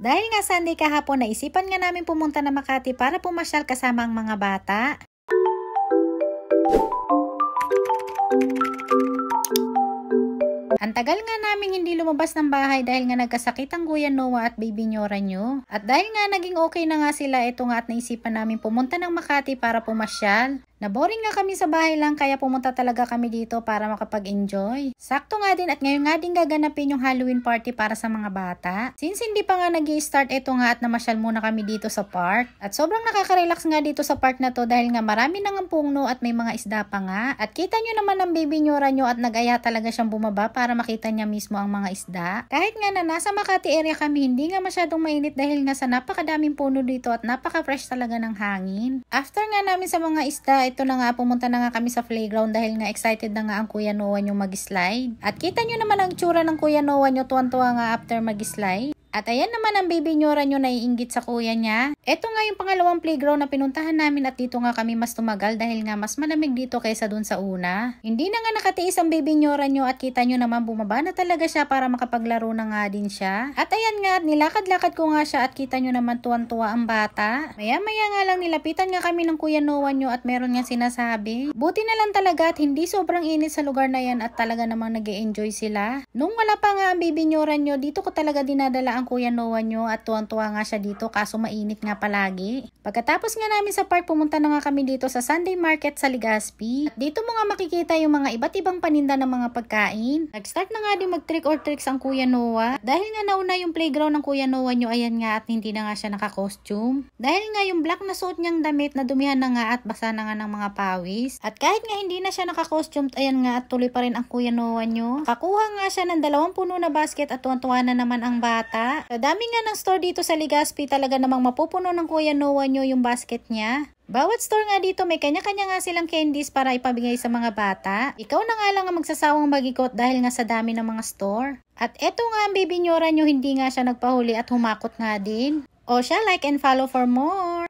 Dahil nga Sunday kahapon, naisipan nga namin pumunta na Makati para pumasyal kasama ang mga bata. Ang tagal nga namin hindi lumabas ng bahay dahil nga nagkasakit ang Kuya Noah at Baby Nyora nyo. At dahil nga naging okay na nga sila, ito nga at naisipan namin pumunta ng Makati para pumasyal. Naboring nga kami sa bahay lang kaya pumunta talaga kami dito para makapag-enjoy. Sakto nga din at ngayon nga din gaganapin yung Halloween party para sa mga bata. Since hindi pa nga nag-i-start, ito nga at namasyal muna kami dito sa park. At sobrang nakaka-relax nga dito sa park na to dahil nga marami nang ang puno at may mga isda pa nga. At kita nyo naman ang Baby Nyora nyo at nag-aya talaga siyang bumaba para makita niya mismo ang mga isda. Kahit nga na nasa Makati area kami, hindi nga masyadong mainit dahil nga sa napakadaming puno dito at napaka-fresh talaga ng hangin. After nga namin sa mga isda, ito na nga, pumunta na nga kami sa playground dahil nga excited na nga ang Kuya Noah nyo mag-slide. At kita nyo naman ang tsura ng Kuya Noah nyo, tuwan-tuwa nga after mag-slide. At ayan naman ang Baby Nyora nyo naiinggit sa kuya niya. Ito nga yung pangalawang playground na pinuntahan namin at dito nga kami mas tumagal dahil nga mas malamig dito kaysa dun sa una. Hindi na nga nakatiis ang Baby Nyora nyo at kita nyo naman bumaba na talaga siya para makapaglaro na nga din siya. At ayan nga, nilakad-lakad ko nga siya at kita nyo naman tuwan-tuwa ang bata. Maya-maya nga lang nilapitan nga kami ng Kuya Noah nyo at meron nga sinasabi. Buti na lang talaga at hindi sobrang init sa lugar na yan at talaga namang nag-e-enjoy sila. Nung wala pa nga ang Baby Nyora nyo, dito ko talaga dinadala ang Kuya Noah nyo at tuwang-tuwa nga siya dito kaso mainit nga palagi. Pagkatapos nga namin sa park, pumunta na nga kami dito sa Sunday Market sa Legazpi. At dito mo nga makikita yung mga iba't ibang paninda ng mga pagkain. Nag-start na nga din mag-trick or tricks ang Kuya Noah. Dahil nga nauna yung playground ng Kuya Noah nyo, ayan nga at hindi na nga siya naka-costume. Dahil nga yung black na suot niyang damit na dumihan na nga at basa na nga ng mga pawis. At kahit nga hindi na siya naka-costume, ayan nga at tuloy pa rin ang Kuya Noah nyo. Kakuha nga siya ng 2 puno na basket at tuwan-tuwa na naman ang bata. Sa dami nga ng store dito sa Legazpi, talaga namang mapupuno ng Kuya Noah nyo yung basket niya. Bawat store nga dito may kanya-kanya nga silang candies para ipabigay sa mga bata. Ikaw na nga lang ang magsasawang mag-ikot dahil nga sa dami ng mga store. At eto nga ang Baby Nyora nyo, hindi nga siya nagpahuli at humakot nga din. O siya, like and follow for more.